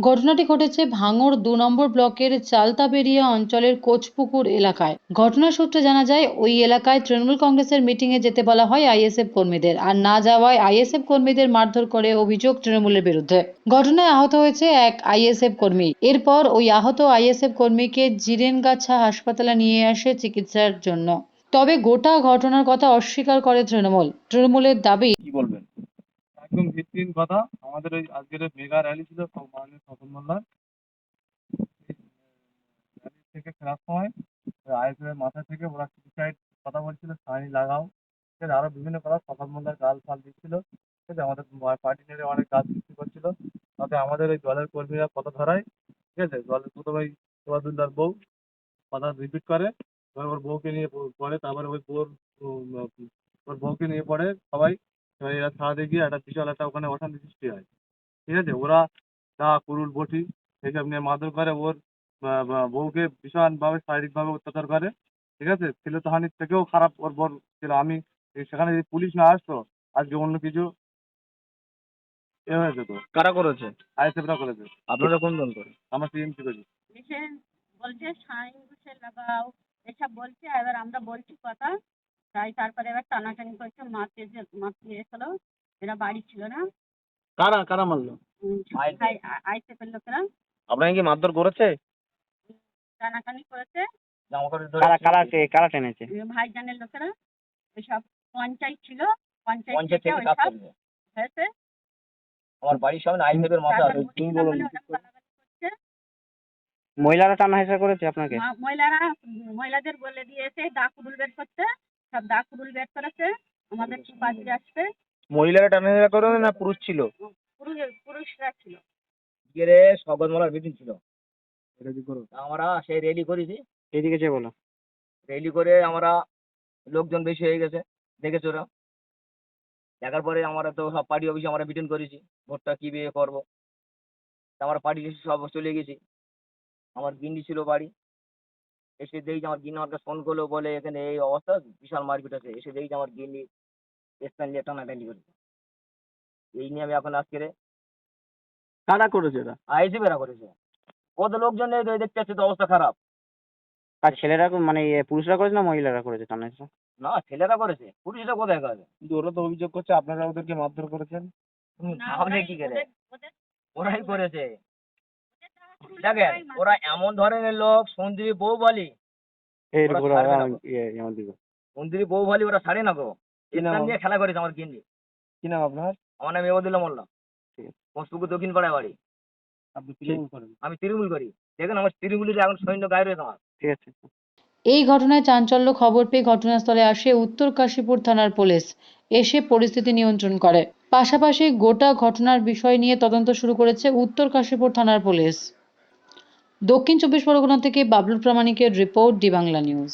ঘটনাটি ঘটেছে ভাঙড় ২ নম্বর ব্লকের চালতাবেড়িয়া অঞ্চলের কোচপুকুর এলাকায়। ঘটনার সূত্রে জানা যায়, ওই এলাকায় তৃণমূল কংগ্রেসের মিটিংয়ে যেতে বলা হয় আইএসএফ কর্মীদের, আর না যাওয়ায় আইএসএফ কর্মীদের মারধর করে অভিযোগ তৃণমূলের বিরুদ্ধে। ঘটনায় আহত হয়েছে এক আইএসএফ কর্মী। এরপর ওই আহত আইএসএফ কর্মীকে জিরেনগাছা হাসপাতালে নিয়ে আসে চিকিৎসার জন্য। তবে গোটা ঘটনার কথা অস্বীকার করে তৃণমূল। তৃণমূলের দাবি, কি বলবেন? একদম ভিত্তিহীন কথা। আমাদের ওই আজকের মেগা র্যালি ছিল মাননীয় স্বপন মোল্লার। র্যালি থেকে ফেরার সময় আইএসএফের মাথা থেকে ওরা সুইসাইড কথা বলছিল, সাইন লাগাও, ঠিক আছে, আরো বিভিন্ন কথা স্বপন মোল্লার গাল ফাল দিচ্ছিল, ঠিক আছে, আমাদের পার্টি নিয়ে অনেক গাল সৃষ্টি করছিল। তাতে আমাদের ওই দলের কর্মীরা কথা ধরায়, ঠিক আছে। দলের প্রথমেই তোয়াদুল্লার বউ কথা রিপিট করে, এবার ওর বউকে নিয়ে পড়ে, তারপরে ওই ওর বউকে নিয়ে পড়ে সবাই। এবার এরা ছাড়াতে গিয়ে একটা বিশাল একটা ওখানে অশান্তি সৃষ্টি হয়, ঠিক আছে। ওরা দা কুরুল বটি এইসব নিয়ে মারধর করে, ওর বউকে ভীষণভাবে শারীরিকভাবে অত্যাচার করে, ঠিক আছে। শ্লীলতাহানির থেকেও খারাপ ওর বর ছিল। আমি সেখানে যদি পুলিশ না আসতো, আজকে অন্য কিছু এ হয়ে যেত। কারা করেছে? আইএসএফরা করেছে। আপনারা কোন দল করেন? আমরা টিএমসি করি। এসে বলছে সাইন ঘুষে লাগাও, এসব বলছে। এবার আমরা বলছি কথা, তাই তারপরে এবার টানাটানি করছে, মারতে এসেছিল। এরা বাড়ি ছিল না। কারা কারা মারলো? আইসেফের লোকেরা আপনাকে কি মারধর করেছে? টানাটানি করেছে। কারা কারা কারা টেনেছে? ভাইজানের লোকেরা, ওইসব পঞ্চায়েত ছিল, পঞ্চায়েত পঞ্চায়েত থেকে থেকে কাজ ওইসব করবে। হয়েছে। আমার বাড়ির সামনে আইএসএফের মাথা আছে। তারপর তুমি বলছিলাম বলুন। বলে ওরা গালাগালি করছে। মহিলারা টানা হেসা করেছে আপনাকে? মহিলাদের বলে দিয়েছে ডাকুডুল বের করতে, সব ডাকুডুল বের করেছে। আমাদের পাশে আসছে। মহিলারা টানা হেসা করে না পুরুষ ছিল? পুরুষরা ছিল। গিয়ে স্বগত মোল্লার মিটিং ছিল, আমরা সেই রেলি করেছি। এদিকে যে বলো, রেলি করে আমরা লোকজন বেশি হয়ে গেছে, দেখেছো ওরা। দেখার পরে আমরা তো সব পার্টি অফিসে আমরা মিটিং করেছি, ভোটটা কি বিয়ে করবো। আমরা পার্টি সব চলে গেছি। আমার গিন্নি ছিল বাড়ি, এসে দেখি যে আমার গিন্নি আমাকে ফোন করলো, বলে এখানে এই অবস্থা, বিশাল মারপিট আছে। এসে দেখি যে আমার গিন্নি স্থান নিয়ে টানাটানি করেছে। এই নিয়ে আমি এখন আজকে কারা করেছে এরা? আইসি বেড়া করেছে। কত লোকজন দেখতে পাচ্ছি তো, অবস্থা খারাপ। আর ছেলেরা মানে পুরুষরা করেছে না মহিলারা করেছে টানা হেসা? না, ছেলেরা করেছে, পুরুষরা কোথায় করে? কিন্তু ওরা তো অভিযোগ করছে আপনারা ওদেরকে মারধর করেছেন। তাহলে কি করে? ওরাই করেছে। দেখেন, ওরা এমন ধরনের লোক, সুন্দরী বউ বলি, সুন্দরী বউ বলি ওরা ছাড়ে না গো। ইসলাম নিয়ে খেলা করেছে আমার গিন্নি। কি নাম আপনার? আমার নাম এবদুল্লাহ মোল্লা, মস্তুপুর দক্ষিণ পাড়ায় বাড়ি। আপনি তৃণমূল করেন? আমি তৃণমূল করি। দেখেন আমার তৃণমূলের এখন সৈন্য গায়ে রয়েছে আমার। ঠিক আছে। এই ঘটনায় চাঞ্চল্য খবর পেয়ে ঘটনাস্থলে আসে উত্তর কাশীপুর থানার পুলিশ। এসে পরিস্থিতি নিয়ন্ত্রণ করে। পাশাপাশি গোটা ঘটনার বিষয় নিয়ে তদন্ত শুরু করেছে উত্তর কাশীপুর থানার পুলিশ। দক্ষিণ ২৪ পরগনা থেকে বাবলু প্রামাণিকের রিপোর্ট, ডি বাংলা নিউজ।